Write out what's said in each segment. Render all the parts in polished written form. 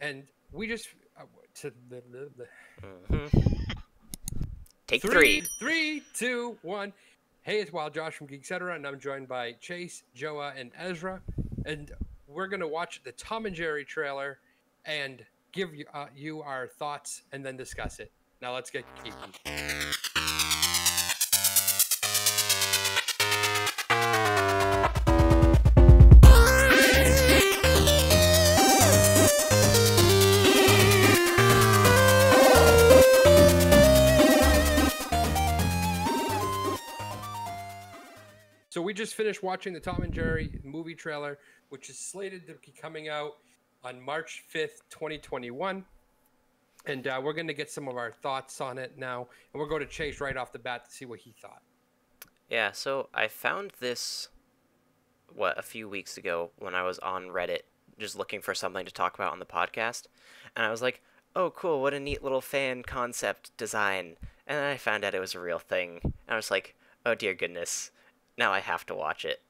And we just to Take three. Three, two, one. Hey, it's Wild Josh from Geek-Cetera, and I'm joined by Chase, Joa, and Ezra. And we're gonna watch the Tom and Jerry trailer and give you our thoughts, and then discuss it. Now let's get geeky. So we just finished watching the Tom and Jerry movie trailer, which is slated to be coming out on March 5th, 2021. And we're going to get some of our thoughts on it now. And we'll go to Chase right off the bat to see what he thought. Yeah, so I found this, a few weeks ago when I was on Reddit just looking for something to talk about on the podcast. And I was like, oh, cool, what a neat little fan concept design. And then I found out it was a real thing. And I was like, oh, dear goodness. Now I have to watch it.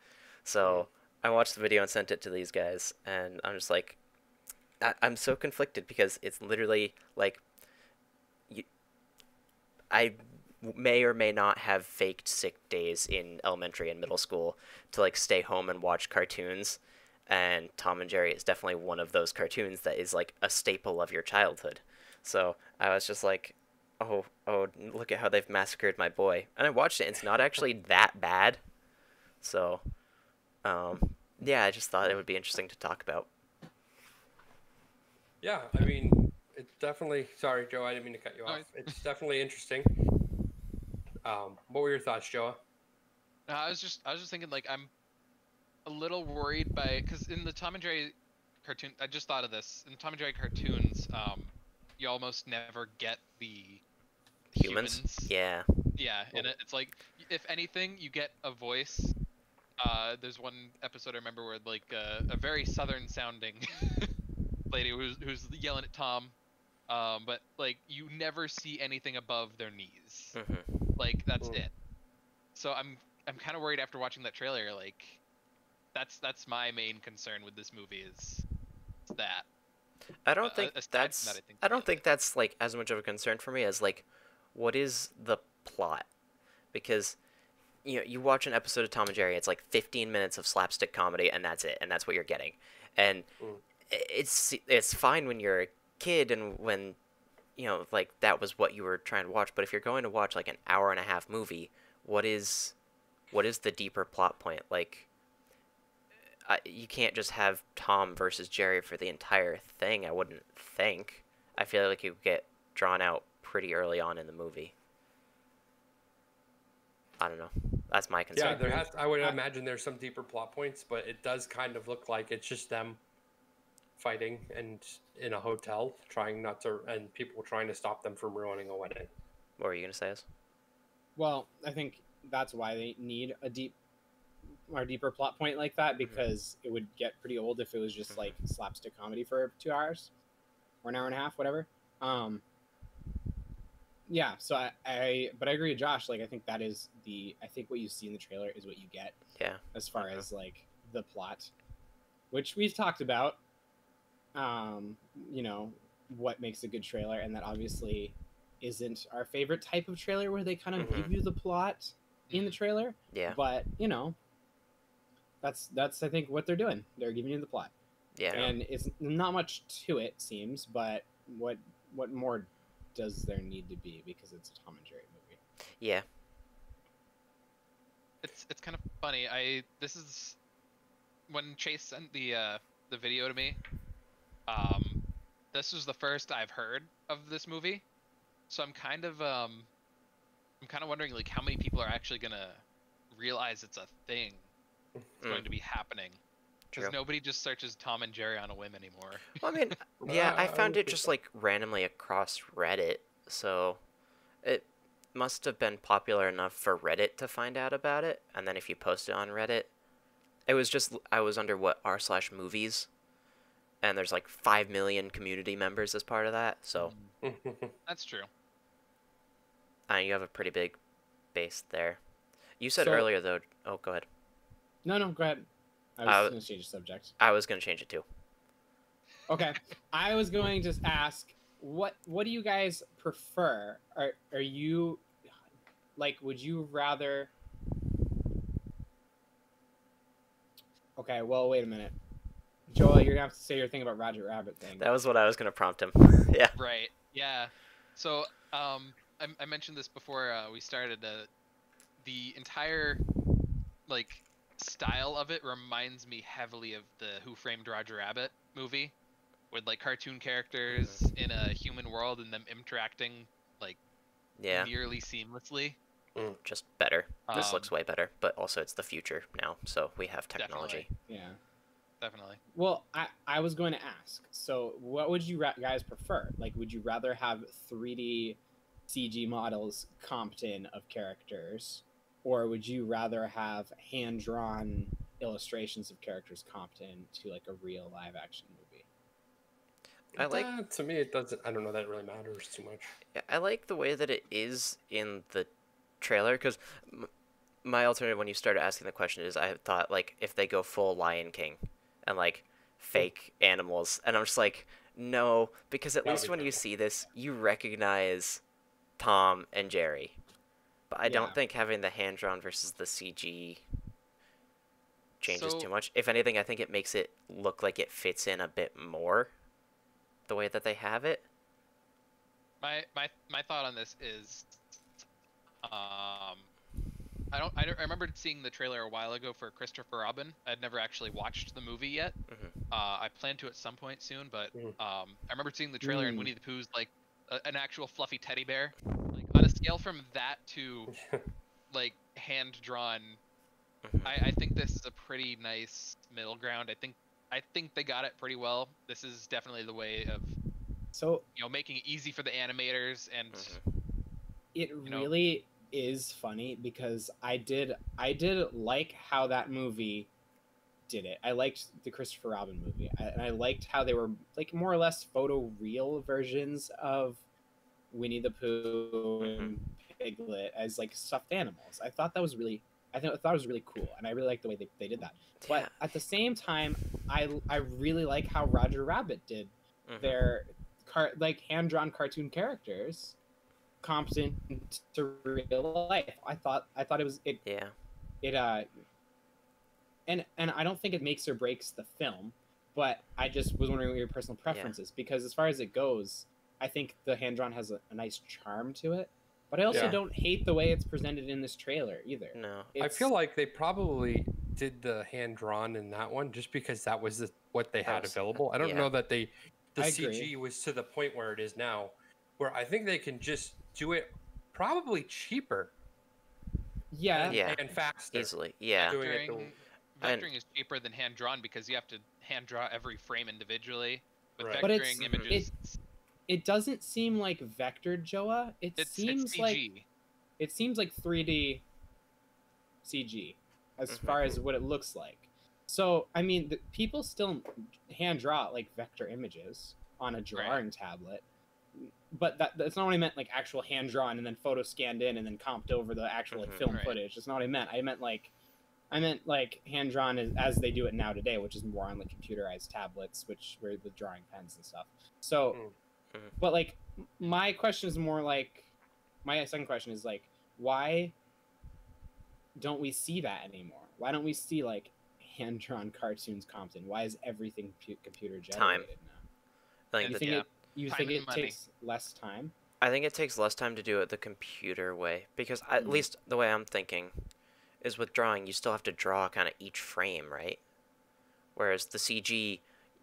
So I watched the video and sent it to these guys, and I'm just like, I'm so conflicted because it's literally like, I may or may not have faked sick days in elementary and middle school to like stay home and watch cartoons, and Tom and Jerry is definitely one of those cartoons that is like a staple of your childhood. So I was just like, oh, look at how they've massacred my boy. And I watched it, and it's not actually that bad. So, yeah, I just thought it would be interesting to talk about. Yeah, I mean, it's definitely... Sorry, Joe, I didn't mean to cut you off. It's definitely interesting. What were your thoughts, Joe? I was just thinking, like, I'm a little worried because in the Tom and Jerry cartoon, I just thought of this. In the Tom and Jerry cartoons, you almost never get the humans. Yeah. Yeah, and it's like, if anything, you get a voice. There's one episode I remember where like a very southern sounding lady who's yelling at Tom, but like you never see anything above their knees. Mm-hmm. Like that's it. So I'm kind of worried after watching that trailer. Like that's my main concern with this movie is that. I don't think I don't think that's like as much of a concern for me as like, what is the plot? Because you watch an episode of Tom and Jerry, it's like 15 minutes of slapstick comedy, and that's it, and that's what you're getting. And it's fine when you're a kid and when, like that was what you were trying to watch. But if you're going to watch like an hour and a half movie, what is the deeper plot point? Like, you can't just have Tom versus Jerry for the entire thing, I wouldn't think. I feel like it would get drawn out pretty early on in the movie. I don't know. That's my concern. Yeah, I would imagine there's some deeper plot points, but it does kind of look like it's just them fighting and in a hotel, and people trying to stop them from ruining a wedding. What were you gonna say? Well, I think that's why they need a deeper plot point like that, because it would get pretty old if it was just like slapstick comedy for 2 hours or an hour and a half, whatever. Yeah, so I agree with Josh. Like, I think I think what you see in the trailer is what you get. Yeah. As far as like the plot, which we've talked about, what makes a good trailer, and that obviously isn't our favorite type of trailer where they kind of give you the plot in the trailer. Yeah. But that's I think what they're doing. They're giving you the plot. Yeah. And it's not much to it, seems, but what more does there need to be, because it's a Tom and Jerry movie? Yeah. It's kind of funny. This is when Chase sent the video to me. This was the first I've heard of this movie, so I'm kind of wondering like how many people are actually gonna realize it's a thing that's going to be happening. Because nobody just searches Tom and Jerry on a whim anymore. Well, I mean, yeah, I found it just like randomly across Reddit, so it must have been popular enough for Reddit to find out about it. And then if you post it on Reddit, it was just, I was under r/movies, and there's like 5 million community members as part of that. So that's true. You have a pretty big base there. You said earlier though. Oh, go ahead. No, go ahead. I was going to change the subject. I was going to change it too. Okay, I was going to ask, what do you guys prefer? Are you like, would you rather? Okay, well, wait a minute. Joel, you're gonna have to say your thing about Roger Rabbit thing. That was what I was gonna prompt him. Yeah. Right. Yeah. So, I mentioned this before we started. The entire like style of it reminds me heavily of the Who Framed Roger Rabbit movie, with like cartoon characters in a human world and them interacting like nearly seamlessly. Just better. This looks way better, but also it's the future now, so we have technology. Definitely. Well, I was going to ask, so what would you guys prefer? Like, would you rather have 3D CG models comped in of characters, or would you rather have hand-drawn illustrations of characters comped in to like a real live-action movie? I like to me, it doesn't. I don't know that it really matters too much. Yeah, I like the way that it is in the trailer, because my alternative when you started asking the question is I thought like if they go full Lion King and like fake animals, and I'm just like, no, because at least when you see this, you recognize Tom and Jerry. But I don't think having the hand-drawn versus the CG changes too much. If anything, I think it makes it look like it fits in a bit more the way that they have it. My thought on this is, I remember seeing the trailer a while ago for Christopher Robin. I'd never actually watched the movie yet. I plan to at some point soon, but I remember seeing the trailer and Winnie the Pooh's like an actual fluffy teddy bear. Like on a scale from that to like hand drawn, I think this is a pretty nice middle ground. I think they got it pretty well. This is definitely the way of making it easy for the animators, and it really is funny because I did like how that movie did it. I liked the Christopher Robin movie, and I liked how they were like more or less photo real versions of Winnie the Pooh and Piglet as like stuffed animals. I thought it was really cool, and I really liked the way they did that. But at the same time, I really like how Roger Rabbit did their like hand-drawn cartoon characters comped into real life. I thought it was and I don't think it makes or breaks the film, but I just was wondering what your personal preference is, because as far as it goes, I think the hand-drawn has a nice charm to it, but I also don't hate the way it's presented in this trailer either. No, I feel like they probably did the hand-drawn in that one just because that was what they had available. I don't know that the CG was to the point where it is now, where I think they can just do it probably cheaper. And faster. Easily. Vectoring is cheaper than hand drawn because you have to hand draw every frame individually. With vectoring images, it doesn't seem like vectored, Joa. It seems like 3D CG as far as what it looks like. So I mean, people still hand draw like vector images on a drawing tablet, but that's not what I meant. Like actual hand drawn and then photo scanned in and then comped over the actual like film footage. That's not what I meant. I meant like hand drawn as they do it now today, which is more on like computerized tablets, with drawing pens and stuff. So, but like my question is more like, my second question is like, why don't we see that anymore? Why don't we see like hand drawn cartoons comped in? Why is everything computer generated now? You think it takes less time? I think it takes less time to do it the computer way, because at least the way I'm thinking is with drawing, you still have to draw kind of each frame, right? Whereas the CG,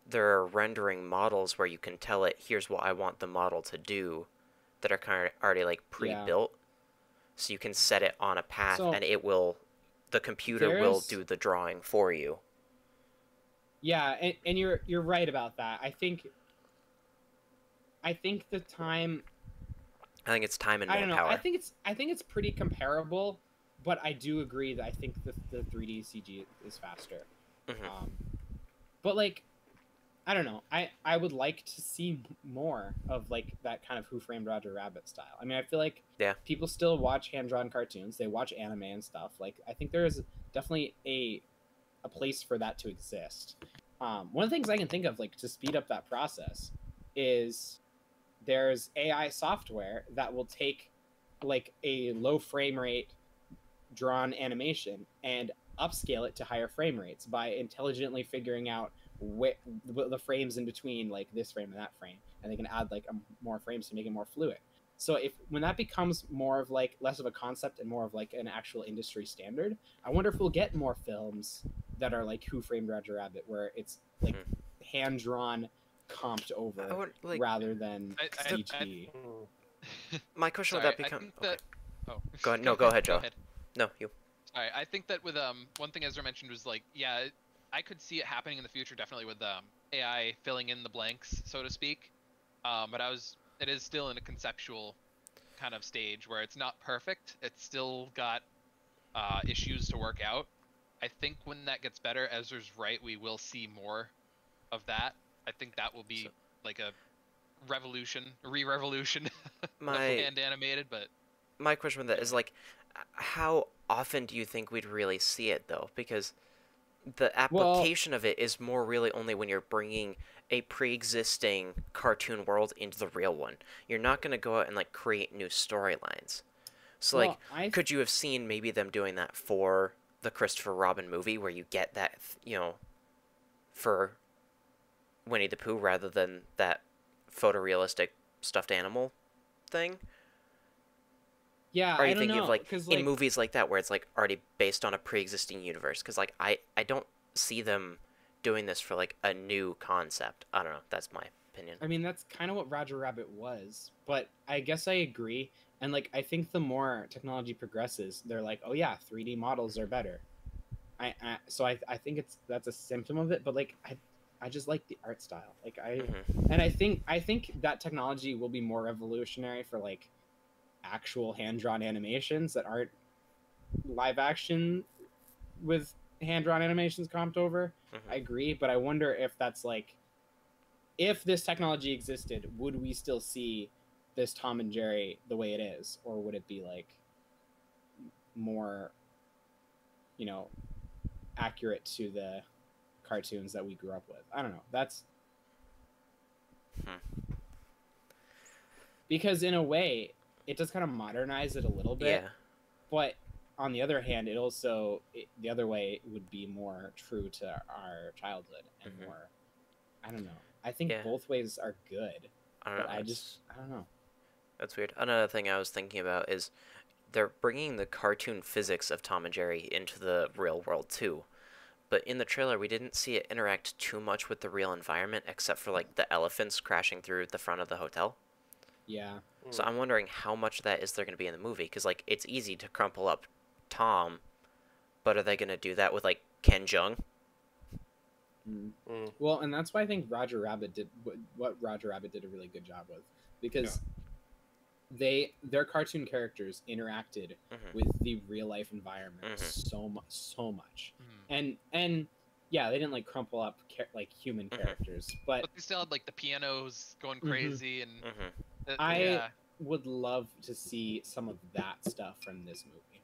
there are rendering models where you can tell it, here's what I want the model to do, that are kind of already like pre-built. So you can set it on a path, and the computer will do the drawing for you. Yeah, and you're right about that. I think the time. I think it's time and manpower. I don't know. I think it's pretty comparable, but I do agree that I think the 3D CG is faster. But like, I don't know. I would like to see more of like that kind of Who Framed Roger Rabbit style. I mean, I feel like people still watch hand-drawn cartoons. They watch anime and stuff. Like, I think there is definitely a place for that to exist. One of the things I can think of, like, to speed up that process is there's AI software that will take, like, a low frame rate drawn animation and upscale it to higher frame rates by intelligently figuring out the frames in between, like this frame and that frame, and they can add like more frames to make it more fluid. So when that becomes more of like less of a concept and more of like an actual industry standard, I wonder if we'll get more films that are like Who Framed Roger Rabbit, where it's like hand drawn, comped over rather than CG. My question would that become? Okay. Oh, go ahead. No, go ahead, Joe. Go ahead. No, you. All right. I think that with one thing Ezra mentioned was like, yeah, I could see it happening in the future, definitely with AI filling in the blanks, so to speak. But it is still in a conceptual kind of stage where it's not perfect. It's still got issues to work out. I think when that gets better, Ezra's right, we will see more of that. I think that will be like a revolution of hand animated. But my question with that is like, how often do you think we'd really see it though? Because the application of it is more really only when you're bringing a pre-existing cartoon world into the real one. You're not going to go out and like create new storylines. So like, could you have seen maybe them doing that for the Christopher Robin movie, where you get that, for Winnie the Pooh rather than that photorealistic stuffed animal thing? Yeah, or are you thinking of like in movies like that where it's like already based on a pre-existing universe? Because like I don't see them doing this for like a new concept. I don't know. That's my opinion. I mean, that's kind of what Roger Rabbit was, but I guess I agree. And like, I think the more technology progresses, they're like, oh yeah, 3D models are better. So I think that's a symptom of it. But like, I just like the art style. Like and I think that technology will be more revolutionary for like actual hand-drawn animations that aren't live action with hand-drawn animations comped over. I agree, but I wonder if that's like, if this technology existed, would we still see this Tom and Jerry the way it is, or would it be like more, accurate to the cartoons that we grew up with? I don't know. That's because in a way it does kind of modernize it a little bit. Yeah. But on the other hand, the other way would be more true to our childhood and more, I don't know. I think both ways are good. I don't know. That's weird. Another thing I was thinking about is they're bringing the cartoon physics of Tom and Jerry into the real world too. But in the trailer, we didn't see it interact too much with the real environment, except for like the elephants crashing through the front of the hotel. Yeah. So I'm wondering how much of that is there going to be in the movie, because like it's easy to crumple up Tom, but are they going to do that with like Ken Jeong? Well, and that's why I think Roger Rabbit did what Roger Rabbit did a really good job with, because their cartoon characters interacted with the real life environment so much, and yeah, they didn't like crumple up like human characters, but they still had like the pianos going crazy and. I would love to see some of that stuff from this movie.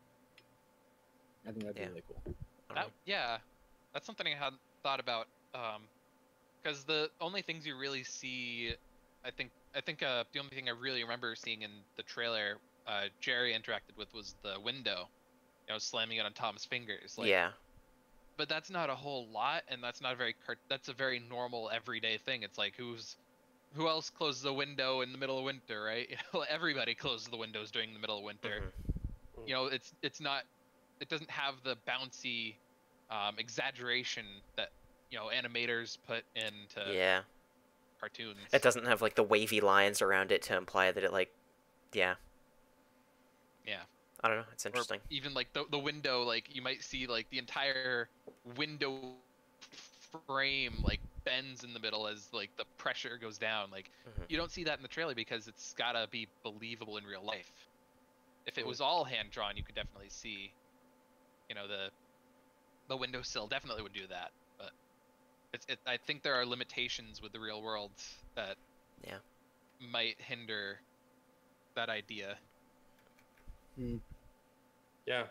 I think that'd be really cool. That's something I hadn't thought about. Because the only things you really see, I think the only thing I really remember seeing in the trailer, Jerry interacted with was the window, slamming it on Tom's fingers. Like, yeah. But that's not a whole lot, and that's not that's a very normal everyday thing. It's like who else closes a window in the middle of winter, right? Everybody closes the windows during the middle of winter. It's not. It doesn't have the bouncy exaggeration that animators put into cartoons. It doesn't have like the wavy lines around it to imply that it like, yeah. I don't know. It's interesting. Or even like the window, like you might see like the entire window frame like bends in the middle as like the pressure goes down. Like you don't see that in the trailer because it's gotta be believable in real life. If it was all hand drawn, you could definitely see, the windowsill definitely would do that. But I think there are limitations with the real world that might hinder that idea. Yeah.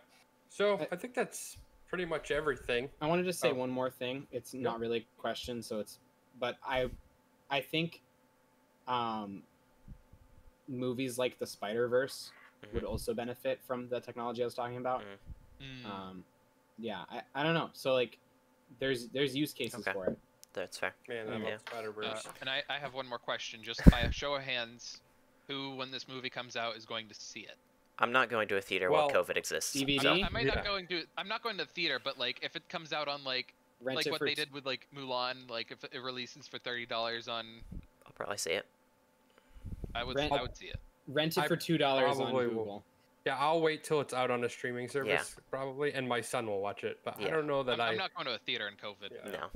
So I think that's pretty much everything. I wanted to say one more thing. It's not really a question, but I think movies like the Spider-Verse would also benefit from the technology I was talking about. Yeah, I don't know. So like, there's use cases for it. That's fair. Man, I love Spider-Verse. And I have one more question, just by a show of hands, who, when this movie comes out, is going to see it? I'm not going to a theater while COVID exists. DVD? So. I might not going to. I'm not going to the theater, but like if it comes out on like what they did with like Mulan, like if it releases for $30 on. I'll probably see it. I would see it. Rent it for $2 on Google. Yeah, I'll wait till it's out on a streaming service probably, and my son will watch it. But I don't know that I'm not going to a theater in COVID. Yeah. No.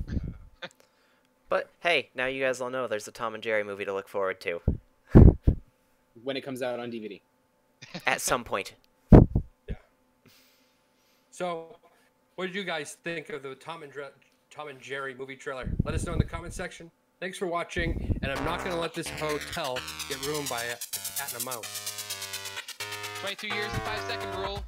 But hey, now you guys all know there's a Tom and Jerry movie to look forward to. When it comes out on DVD. At some point. Yeah. So, what did you guys think of the Tom and Jerry movie trailer? Let us know in the comment section. Thanks for watching, and I'm not going to let this hotel get ruined by a cat and a mouse. 22 years and 5-second rule.